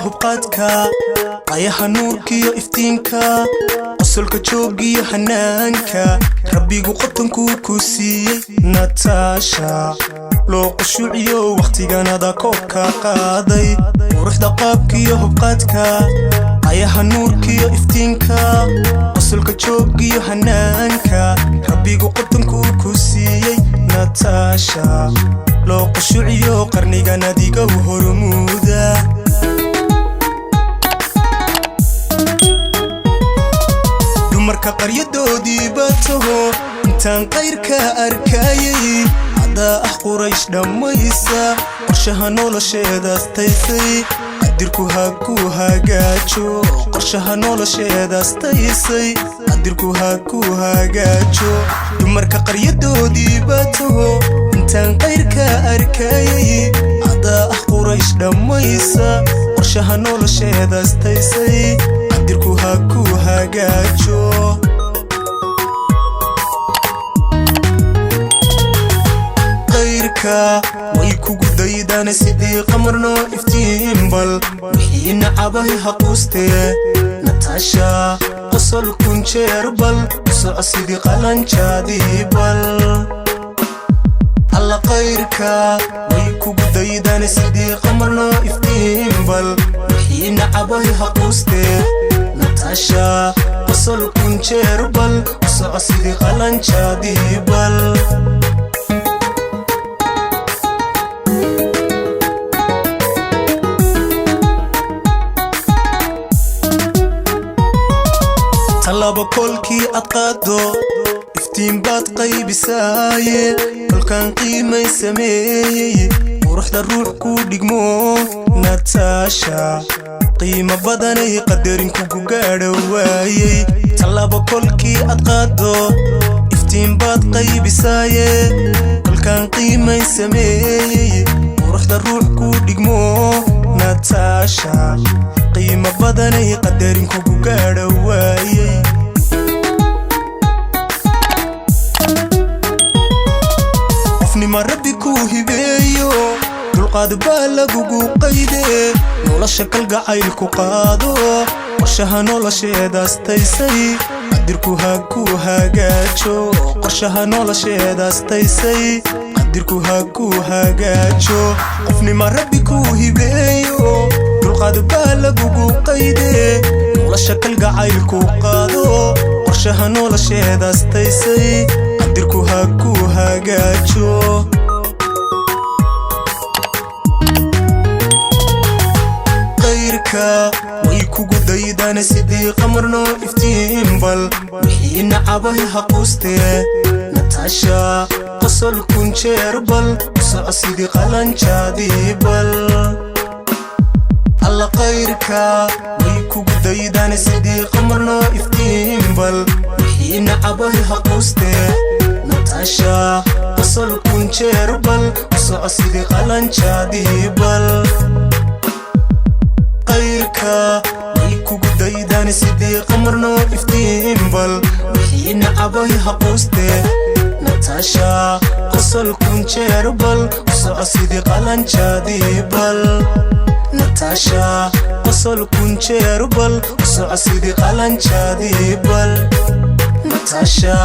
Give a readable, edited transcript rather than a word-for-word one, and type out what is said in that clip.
hubqaadka ayaha nuurkiyo iftiinka qosolka joogiyo hanaanka rabbigu qotanku ku siiyey Natasha loo qushuuciyo waqtiganada koobka qaaday quruxda qaabkiyo hubqaadka ayaha nuurkiyo iftiinka qosolka joogiyo hanaanka rabbigu qotanku ku siiyey Natasha loo qushuuciyo qarniganadiga u hormuuda dumarka qaryadoodii bataho intaan qayrka arkayay hada quraysh dhamaysa qorshaha nolosheeda staysay qadirku ha ku hagaajo qorshaha nolosheeda staysay qadirku ha ku hagaajo dumarka qaryadoodii bataho intaan qayrka arkayay hada quraysh dhamaysa qorshaha nolosheeda staysay qadirku ha ku hagaajo way kugu daydaan sidii qamarno iftiin bal wixii nacabahay haquustee Natasha qosol kun jeer bal soco sidii qalanjaadii bal alla qayrka way kugu daydaan sidii qamarno iftiin bal wixii nacabahay haquustee Natasha qosol kun jeer bal soco sidii qalanjaadii bal talaba kolkii adqaado iftiin baad qaybisaaye kolkaan qiimay sameeyey quruxda ruux ku dhigmo Natasha qiimo badanay qadarin kugu gaadho waayey talaba kolkii adqaado iftiin baad qaybisaaye kolkaan qiimay sameeyey quruxda ruux ku dhigmo Natasha qiimo badanay qadarin kugu gaadho waayey qofnima rabbi ku hibeeyo dulqaad baa lagugu qaydee nolosha kalgacayl ku qaado qorshaha nolosheeda staysay qadirku ha ku hagaajo qorshaha nolosheeda staysay qadirku ha ku hagaajo qofnima rabbi ku hibeeyo dulqaad baa lagugu qaydee nolosha kalgacayl ku qaado qorshaha nolosheeda staysay qadirku ha ku hagaajo qayrka way kugu daydaan sidii qamarno iftiin bal wixii nacabahay haquustee Natasha qosol kun jeer bal soco sidii qalanjaadii bal alla qayrka way kugu daydaan sidii qamarno iftiin bal wixii nacabahay haquustee Natasha qosol kun jeer bal soco sidii qalanjaadii bal qayrka way kugu daydaan sidii qamarno iftiin bal wixii nacabahay haquustee Natasha qosol kun jeer bal soco sidii qalanjaadii bal Natasha qosol kun jeer bal soco sidii qalanjaadii bal Natasha